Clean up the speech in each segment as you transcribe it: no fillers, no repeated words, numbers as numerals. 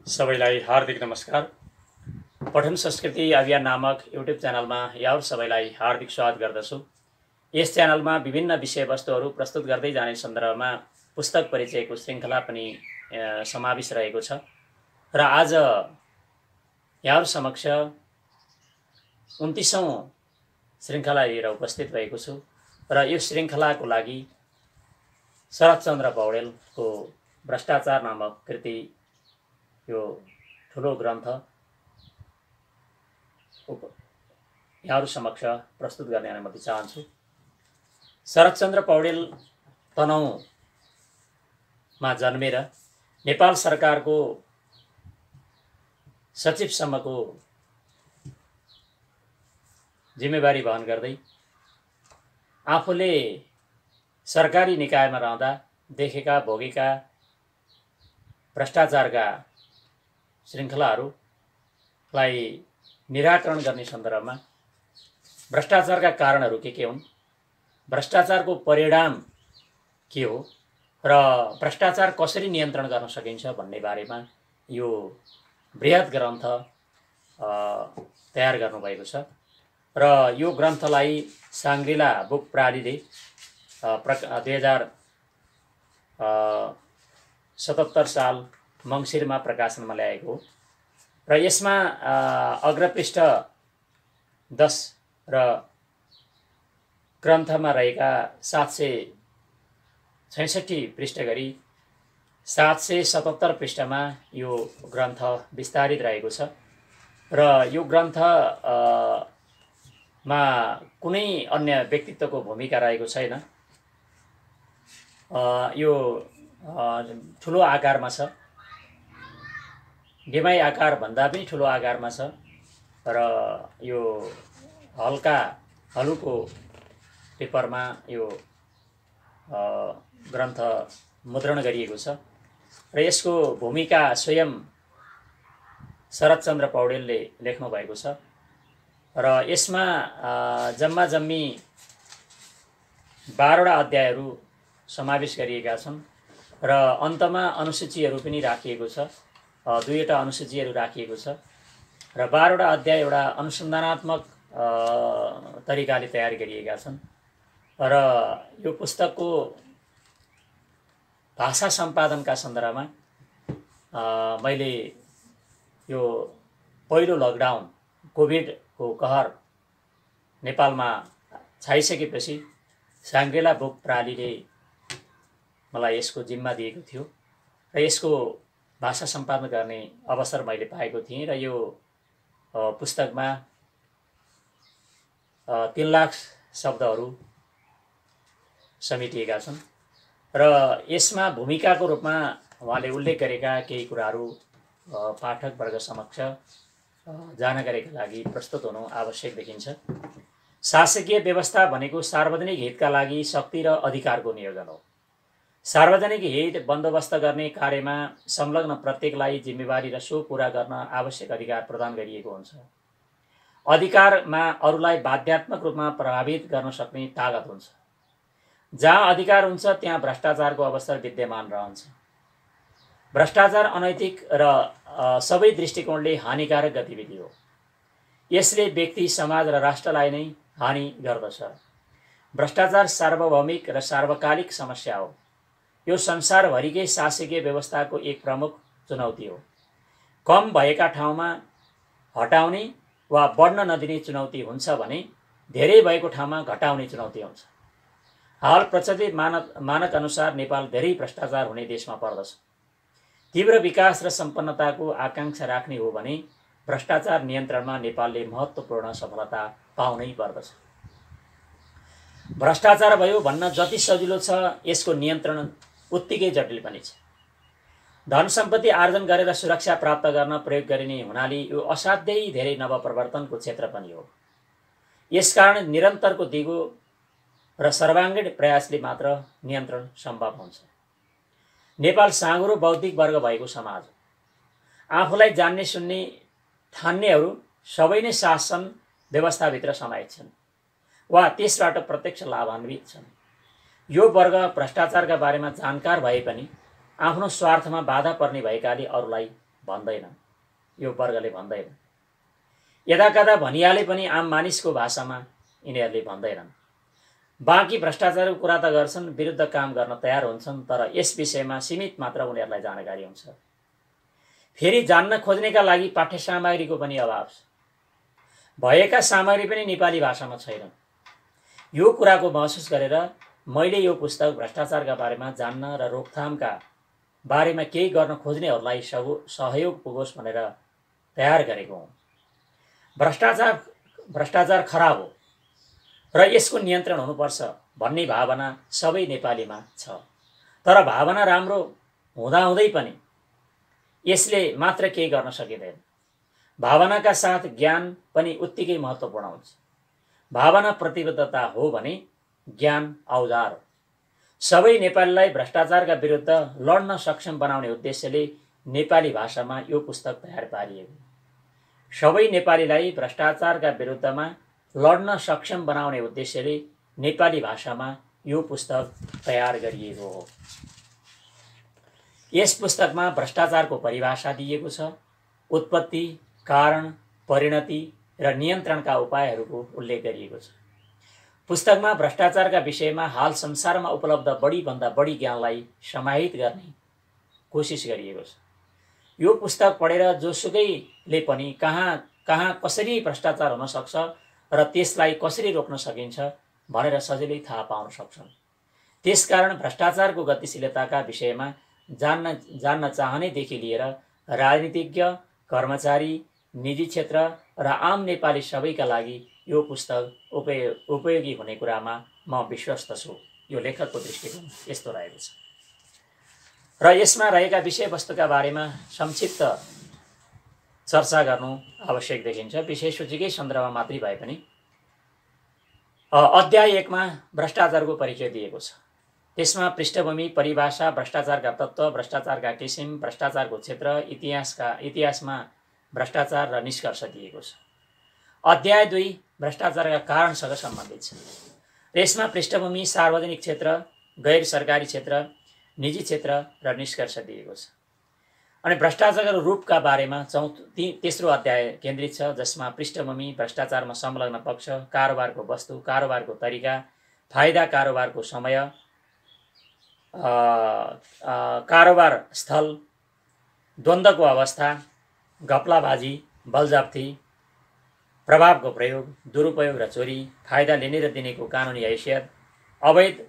सबैलाई हार्दिक नमस्कार। पठन संस्कृति अभियान नामक युट्युब च्यानलमा यहाँहरू सबैलाई हार्दिक स्वागत गर्दछु। यस च्यानलमा विभिन्न विषयवस्तुहरू प्रस्तुत गर्दै जाने सन्दर्भमा पुस्तक परिचयको श्रृङ्खला पनि समावेश रहेको छ र आज यहाँहरू समक्ष 29औं श्रृङ्खला लिएर उपस्थित भएको छु र यो श्रृङ्खलाको लागि शरद्चन्द्र पौडेलको भ्रष्टाचार नामक कृति यो ठुलो ग्रन्थ यहाँहरू समक्ष प्रस्तुत गर्ने अनुमति चाहन्छु। शरद्चन्द्र पौडेल तनहुँमा जन्मेर नेपाल सरकारको सचिवसम्मको जिम्मेवारी वहन गर्दै आफूले सरकारी निकायमा रहँदा देखेका भोगेका भ्रष्टाचारका श्रृङ्खलाहरूलाई निराकरण गर्ने सन्दर्भमा भ्रष्टाचारका कारणहरू के हुन्, भ्रष्टाचारको परिणाम के हो र भ्रष्टाचार कसरी नियन्त्रण गर्न सकिन्छ भन्ने बारेमा यो बृहत ग्रन्थ तयार गर्नुभएको छ र यो ग्रन्थलाई साङ्ग्रिला बुक प्रणालीले 2077 साल मङ्सिरमा प्रकाशनमा ल्याएको हो र यसमा अग्रपृष्ठ 10 र ग्रन्थमा रहेका 766 पृष्ठ गरी 777 पृष्ठमा यो ग्रन्थ विस्तारित रहेको छ र यो ग्रन्थमा कुनै अन्य व्यक्तित्वको भूमिका रहेको छैन। यो ठुलो आकारमा छ, डिमाई आकार भन्दा पनि ठुलो आकारमा छ र यो हलुको पेपरमा यो ग्रन्थ मुद्रण गरिएको छ र यसको भूमिका स्वयं शरद्चन्द्र पौडेलले लेख्नु भएको छ र यसमा जम्मा जम्मी 12वटा अध्यायहरू समावेश गरिएका छन् र अन्तमा अनुसूचीहरू पनि राखिएको छ, 2वटा अनुसूचीहरू राखिएको छ र 12वटा अध्याय एउटा अनुसन्धानात्मक तरिकाले तयार गरिएका छन् र यो पुस्तकको भाषा सम्पादनका सन्दर्भमा मैले यो पहिलो लकडाउन कोभिडको कहर नेपालमा छाइसकेपछि साङ्ग्रिला बुक प्रणालीले मलाई यसको जिम्मा दिएको थियो र यसको भाषा सम्पादन गर्ने अवसर मैले पाएको थिएँ र यो पुस्तकमा 3 लाख शब्दहरू समेटिएका छन् र यसमा भूमिकाको रूपमा उहाँले उल्लेख गरेका केही कुराहरू पाठक वर्ग समक्ष जानकारीका लागि प्रस्तुत हुनु आवश्यक देखिन्छ। शासकीय व्यवस्था भनेको सार्वजनिक हितका लागि शक्ति र अधिकारको नियोजन हो। सार्वजनिक हित बन्दोबस्त गर्ने कार्यमा संलग्न प्रत्येकलाई जिम्मेवारी र सो पूरा गर्न आवश्यक अधिकार प्रदान गरिएको हुन्छ। अधिकारमा अरूलाई बाध्यात्मक रूपमा प्रभावित गर्न सक्ने तागत हुन्छ। जहाँ अधिकार हुन्छ त्यहाँ भ्रष्टाचारको अवसर विद्यमान रहन्छ। भ्रष्टाचार अनैतिक र सबै दृष्टिकोणले हानिकारक गतिविधि हो। यसले व्यक्ति, समाज र राष्ट्रलाई नै हानि गर्दछ। भ्रष्टाचार सार्वभौमिक र सार्वकालिक समस्या हो। यो संसारभरिकै शासकीय व्यवस्थाको एक प्रमुख चुनौती हो। कम भएका ठाउँमा हटाउने वा बढ्न नदिने चुनौती हुन्छ भने धेरै भएको ठाउँमा घटाउने चुनौती हुन्छ। हाल प्रचलित मानक अनुसार नेपाल धेरै भ्रष्टाचार हुने देशमा पर्दछ। तीव्र विकास र सम्पन्नताको आकांक्षा राख्ने हो भने भ्रष्टाचार नियन्त्रणमा नेपालले महत्त्वपूर्ण सफलता पाउनै पर्दछ। भ्रष्टाचार भयो भन्न जति सजिलो छ, यसको नियन्त्रण उत्तिकै जटिल पनि छ। धन सम्पत्ति आर्जन गरेर सुरक्षा प्राप्त गर्न प्रयोग गरिने हुनाले यो असाध्यै धेरै नवप्रवर्तनको क्षेत्र पनि हो। यसकारण निरन्तरको दिगो र सर्वाङ्गीण प्रयासले मात्र नियन्त्रण सम्भव हुन्छ। नेपाल साँघुरो बौद्धिक वर्ग भएको समाज हो। आफूलाई जान्ने सुन्ने ठान्नेहरू सबै नै शासन व्यवस्थाभित्र समाहित छन् वा त्यसबाट प्रत्यक्ष लाभान्वित छन्। यो वर्ग भ्रष्टाचारका बारेमा जानकार भए पनि आफ्नो स्वार्थमा बाधा पर्ने भएकाले अरूलाई भन्दैन, यो वर्गले भन्दैन। यदाकदा भनिहाले पनि आम मानिसको भाषामा यिनीहरूले भन्दैनन्। बाँकी भ्रष्टाचारको कुरा त गर्छन्, विरुद्ध काम गर्न तयार हुन्छन्, तर यस विषयमा सीमित मात्र उनीहरूलाई जानकारी हुन्छ। फेरि जान्न खोज्नेका लागि पाठ्य सामग्रीको पनि अभाव छ। भएका सामग्री पनि नेपाली भाषामा छैनन्। यो कुराको महसुस गरेर मैले यो पुस्तक भ्रष्टाचारका बारेमा जान्न र रोकथामका बारेमा केही गर्न खोज्नेहरूलाई सहयोग पुगोस् भनेर तयार गरेको हुँ। भ्रष्टाचार खराब हो र यसको नियन्त्रण हुनुपर्छ भन्ने भावना सबै नेपालीमा छ। तर भावना राम्रो हुँदाहुँदै पनि यसले मात्र केही गर्न सकिँदैन। भावनाका साथ ज्ञान पनि उत्तिकै महत्त्वपूर्ण हुन्छ। भावना प्रतिबद्धता हो भने ज्ञान औजार हो। सबै नेपालीलाई भ्रष्टाचारका विरुद्ध लड्न सक्षम बनाउने उद्देश्यले नेपाली भाषामा यो पुस्तक तयार पारिएको। सबै नेपालीलाई भ्रष्टाचारका विरुद्धमा लड्न सक्षम बनाउने उद्देश्यले नेपाली भाषामा यो पुस्तक तयार गरिएको हो। यस पुस्तकमा भ्रष्टाचारको परिभाषा दिएको छ। उत्पत्ति, कारण, परिणति र नियन्त्रणका उपायहरूको उल्लेख गरिएको छ। पुस्तकमा भ्रष्टाचारका विषयमा हाल संसारमा उपलब्ध बढीभन्दा बढी ज्ञानलाई समाहित गर्ने कोसिस गरिएको छ। यो पुस्तक पढेर जोसुकैले पनि कहाँ कसरी भ्रष्टाचार हुन सक्छ र त्यसलाई कसरी रोक्न सकिन्छ भनेर सजिलै थाहा पाउन सक्छन्। त्यसकारण भ्रष्टाचारको गतिशीलताका विषयमा जान्न चाहनेदेखि लिएर राजनीतिज्ञ, कर्मचारी, निजी क्षेत्र र आम नेपाली सबैका लागि यो पुस्तक उपयोगी हुने कुरामा म विश्वस्त छु। यो लेखकको दृष्टिकोण यस्तो रहेको छ र यसमा रहेका विषयवस्तुका बारेमा संक्षिप्त चर्चा गर्नु आवश्यक देखिन्छ। विषय सूचीकै सन्दर्भमा मात्रै भए पनि अध्याय 1 मा भ्रष्टाचारको परिचय दिएको छ। त्यसमा पृष्ठभूमि, परिभाषा, भ्रष्टाचारका तत्त्व, भ्रष्टाचारका किसिम, भ्रष्टाचारको क्षेत्र, इतिहासमा भ्रष्टाचार र निष्कर्ष दिएको छ। अध्याय 2 भ्रष्टाचारका कारणसँग सम्बन्धित छ। यसमा पृष्ठभूमि, सार्वजनिक क्षेत्र, गैर सरकारी क्षेत्र, निजी क्षेत्र र निष्कर्ष दिएको छ। अनि भ्रष्टाचारको रूपका बारेमा तेस्रो अध्याय केन्द्रित छ, जसमा पृष्ठभूमि, भ्रष्टाचारमा संलग्न पक्ष, कारोबारको वस्तु, कारोबारको तरिका, फाइदा, कारोबारको समय, कारोबार स्थल, द्वन्द्वको अवस्था, घपलाबाजी, बलजफ्ती, प्रभावको प्रयोग, दुरुपयोग र चोरी, फाइदा लिने र दिनेको कानुनी हैसियत, अवैध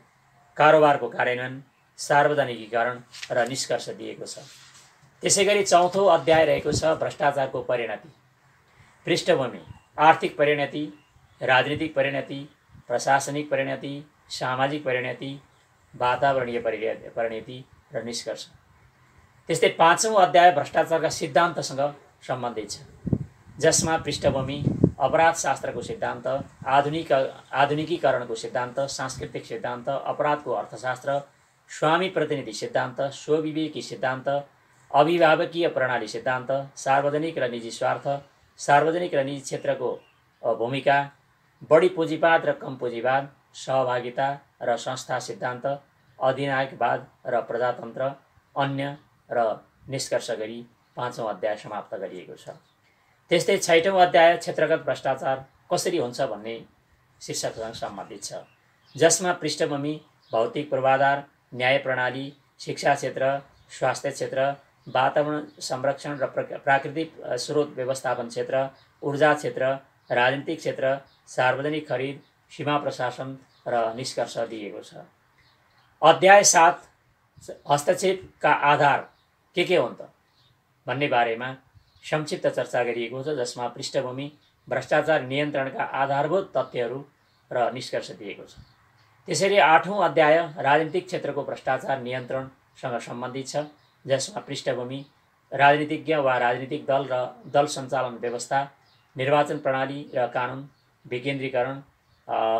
कारोबारको कार्यान्वयन, सार्वजनिकीकरण र निष्कर्ष दिएको छ। त्यसैगरी चौथो अध्याय रहेको छ भ्रष्टाचारको परिणति। पृष्ठभूमि, आर्थिक परिणति, राजनीतिक परिणति, प्रशासनिक परिणति, सामाजिक परिणति, वातावरणीय परिणति र निष्कर्ष। त्यस्तै पाँचौं अध्याय भ्रष्टाचारका सिद्धान्तसँग सम्बन्धित छ, जसमा पृष्ठभूमि, अपराधशास्त्रको सिद्धान्त, आधुनिकीकरणको सिद्धान्त, सांस्कृतिक सिद्धान्त, अपराधको अर्थशास्त्र, स्वामी प्रतिनिधि सिद्धान्त, स्वविवेकी सिद्धान्त, अभिभावकीय प्रणाली सिद्धान्त, सार्वजनिक र निजी स्वार्थ, सार्वजनिक र निजी क्षेत्रको भूमिका, बढी पुँजीवाद र कम पुँजीवाद, सहभागिता र संस्था सिद्धान्त, अधिनायकवाद र प्रजातन्त्र, अन्य र निष्कर्ष गरी पाँचौं अध्याय समाप्त गरिएको छ। त्यस्तै छैटौं अध्याय क्षेत्रगत भ्रष्टाचार कसरी हुन्छ भन्ने शीर्षकसँग सम्बन्धित छ, जसमा पृष्ठभूमि, भौतिक पूर्वाधार, न्याय प्रणाली, शिक्षा क्षेत्र, स्वास्थ्य क्षेत्र, वातावरण संरक्षण र प्राकृतिक स्रोत व्यवस्थापन क्षेत्र, ऊर्जा क्षेत्र, राजनीतिक क्षेत्र, सार्वजनिक खरिद, सीमा प्रशासन र निष्कर्ष दिएको छ। अध्याय 7 हस्तक्षेपका आधार के हुन् त भन्ने बारेमा संक्षिप्त चर्चा गरिएको छ, जसमा पृष्ठभूमि, भ्रष्टाचार नियन्त्रणका आधारभूत तथ्यहरू र निष्कर्ष दिएको छ। त्यसैले 8औं अध्याय राजनीतिक क्षेत्रको भ्रष्टाचार नियन्त्रणसँग सम्बन्धित छ, जसमा पृष्ठभूमि, राजनीतिज्ञ वा राजनीतिक दल र दल सञ्चालन व्यवस्था, निर्वाचन प्रणाली र कानुन, विकेन्द्रीकरण,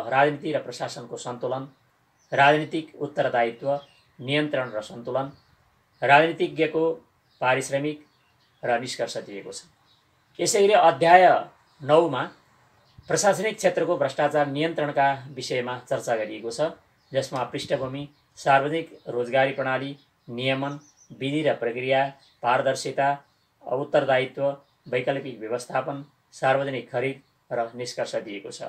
राजनीति र प्रशासनको सन्तुलन, राजनीतिक उत्तरदायित्व, नियन्त्रण र सन्तुलन, राजनीतिज्ञको पारिश्रमिक र निष्कर्ष दिएको छ। यसैले अध्याय 9 मा प्रशासनिक क्षेत्रको भ्रष्टाचार नियन्त्रणका विषयमा चर्चा गरिएको छ, जसमा पृष्ठभूमि, सार्वजनिक रोजगारी प्रणाली, नियमन, विधि र प्रक्रिया, पारदर्शिता, उत्तरदायित्व, वैकल्पिक व्यवस्थापन, सार्वजनिक खरिद र निष्कर्ष दिएको छ।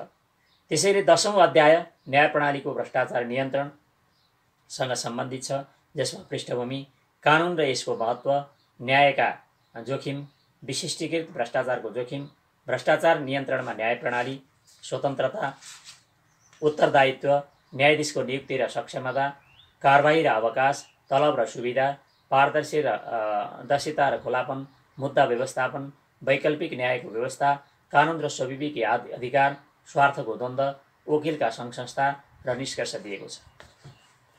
त्यसैले 10औं अध्याय न्याय प्रणालीको भ्रष्टाचार नियन्त्रणसँग सम्बन्धित छ, जसमा पृष्ठभूमि, कानुन र यसको महत्त्व, न्यायका जोखिम, विशिष्टीकृत भ्रष्टाचारको जोखिम, भ्रष्टाचार नियन्त्रणमा न्याय प्रणाली, स्वतन्त्रता, उत्तरदायित्व, न्यायाधीशको नियुक्ति र सक्षमता, कारबाही र अवकाश, तलब र सुविधा, पारदर्शिता र खुलापन, मुद्दा व्यवस्थापन, वैकल्पिक न्यायको व्यवस्था, कानुन र स्वविवेकी अधिकार, स्वार्थको द्वन्द्व, वकिलका सङ्घ संस्था र निष्कर्ष दिएको छ।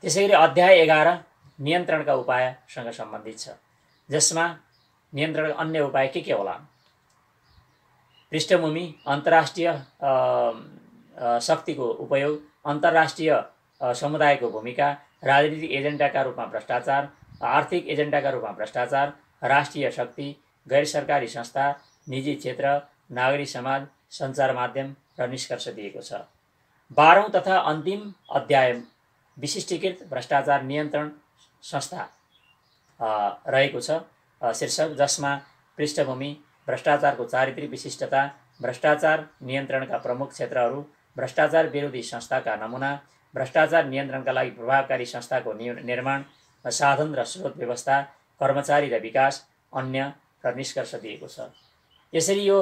त्यसैले अध्याय 11 नियन्त्रणका उपायसँग सम्बन्धित छ, जसमा नियन्त्रणका अन्य उपाय के होलान्? पृष्ठभूमि, अन्तर्राष्ट्रिय शक्तिको उपयोग, अन्तर्राष्ट्रिय समुदायको भूमिका, राजनीतिक एजेन्डाका रूपमा भ्रष्टाचार, आर्थिक एजेन्डाका रूपमा भ्रष्टाचार, राष्ट्रिय शक्ति, गैर सरकारी संस्था, निजी क्षेत्र, नागरिक समाज, सञ्चार माध्यम र निष्कर्ष दिएको छ। 12औं तथा अन्तिम अध्याय विशिष्टीकृत भ्रष्टाचार नियन्त्रण संस्था रहेको छ शीर्षक, जसमा पृष्ठभूमि, भ्रष्टाचारको चारित्रिक विशिष्टता, भ्रष्टाचार नियन्त्रणका प्रमुख क्षेत्रहरू, भ्रष्टाचार विरोधी संस्थाका नमुना, भ्रष्टाचार नियन्त्रणका लागि प्रभावकारी संस्थाको निर्माण, साधन र स्रोत व्यवस्था, कर्मचारी र विकास, अन्य र निष्कर्ष दिएको छ। यसरी यो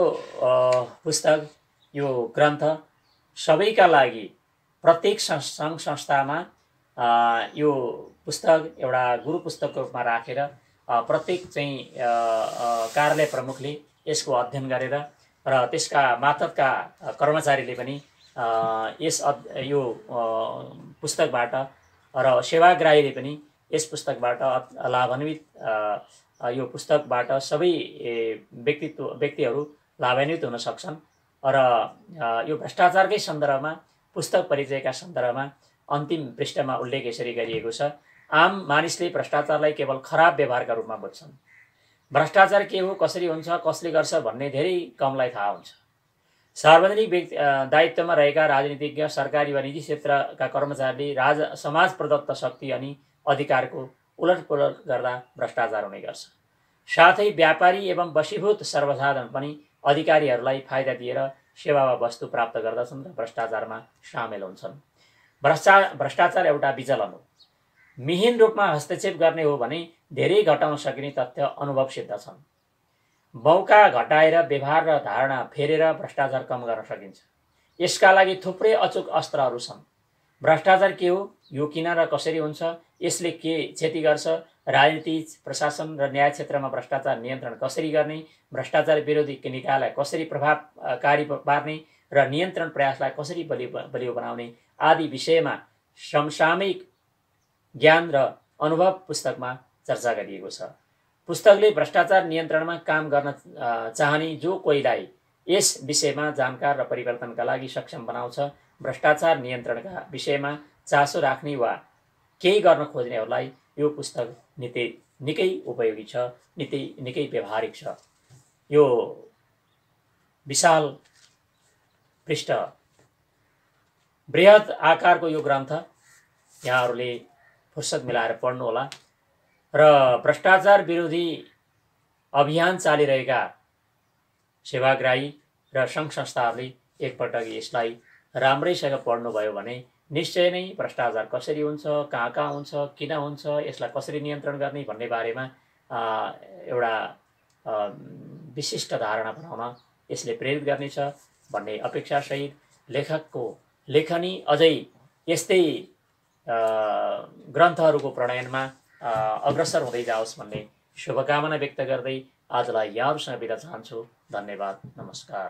पुस्तक, यो ग्रन्थ सबैका लागि प्रत्येक सङ्घ संस्थामा यो पुस्तक एउटा गुरु पुस्तकको रूपमा राखेर प्रत्येक चाहिँ कार्यालय प्रमुखले यसको अध्ययन गरेर र त्यसका मातहतका कर्मचारीले पनि यो पुस्तकबाट र सेवाग्राहीले पनि यस पुस्तकबाट लाभान्वित यो पुस्तकबाट सबै व्यक्तिहरू लाभान्वित हुन सक्छन्। र यो भ्रष्टाचारकै सन्दर्भमा, पुस्तक परिचयका सन्दर्भमा अन्तिम पृष्ठमा उल्लेख यसरी गरिएको छ। आम मानिसले भ्रष्टाचारलाई केवल खराब व्यवहारका रूपमा बुझ्छन्। भ्रष्टाचार के हो, कसरी हुन्छ, कसले गर्छ भन्ने धेरै कमलाई थाहा हुन्छ। सार्वजनिक दायित्वमा रहेका राजनीतिज्ञ, सरकारी वा निजी क्षेत्रका कर्मचारीले समाज प्रदत्त शक्ति अनि अधिकारको उलटपुलट गर्दा भ्रष्टाचार हुने गर्छ। साथै व्यापारी एवं वशीभूत सर्वसाधारण पनि अधिकारीहरूलाई फाइदा दिएर सेवा वा वस्तु प्राप्त गर्दछन् र भ्रष्टाचारमा सामेल हुन्छन्। भ्रष्टाचार एउटा विचलन हो। मिहिन रूपमा हस्तक्षेप गर्ने हो भने धेरै घटाउन सकिने तथ्य अनुभव सिद्ध छन्। मौका घटाएर व्यवहार र धारणा फेरेर भ्रष्टाचार कम गर्न सकिन्छ। यसका लागि थुप्रै अचूक अस्त्रहरू छन्। भ्रष्टाचार के हो, यो किन र कसरी हुन्छ, यसले के क्षति गर्छ, राजनीति, प्रशासन र न्याय क्षेत्रमा भ्रष्टाचार नियन्त्रण कसरी गर्ने, भ्रष्टाचार विरोधी निकायलाई कसरी प्रभावकारी पार्ने र नियन्त्रण प्रयासलाई कसरी बलियो बनाउने आदि विषयमा समसामयिक ज्ञान र अनुभव पुस्तकमा चर्चा गरिएको छ। पुस्तकले भ्रष्टाचार नियन्त्रणमा काम गर्न चाहने जो कोहीलाई यस विषयमा जानकार र परिवर्तनका लागि सक्षम बनाउँछ। भ्रष्टाचार नियन्त्रणका विषयमा चासो राख्ने वा केही गर्न खोज्नेहरूलाई यो पुस्तक निकै उपयोगी छ, निकै व्यवहारिक छ। यो विशाल पृष्ठ बृहत आकारको यो ग्रन्थ यहाँहरूले फुर्सद मिलाएर पढ्नुहोला र भ्रष्टाचार विरोधी अभियान चालिरहेका सेवाग्राही र सङ्घ संस्थाहरूले एकपटक यसलाई राम्रैसँग पढ्नुभयो भने निश्चय नै भ्रष्टाचार कसरी हुन्छ, कहाँ हुन्छ, किन हुन्छ, यसलाई कसरी नियन्त्रण गर्ने भन्ने बारेमा एउटा विशिष्ट धारणा बनाउन यसले प्रेरित गर्नेछ भन्ने अपेक्षासहित लेखकको लेखनी अझै यस्तै ग्रन्थहरूको प्रणयनमा अग्रसर हुँदै जाओस् भन्ने शुभकामना व्यक्त गर्दै आजलाई यहाँहरूसँग बिदा चाहन्छु। धन्यवाद, नमस्कार।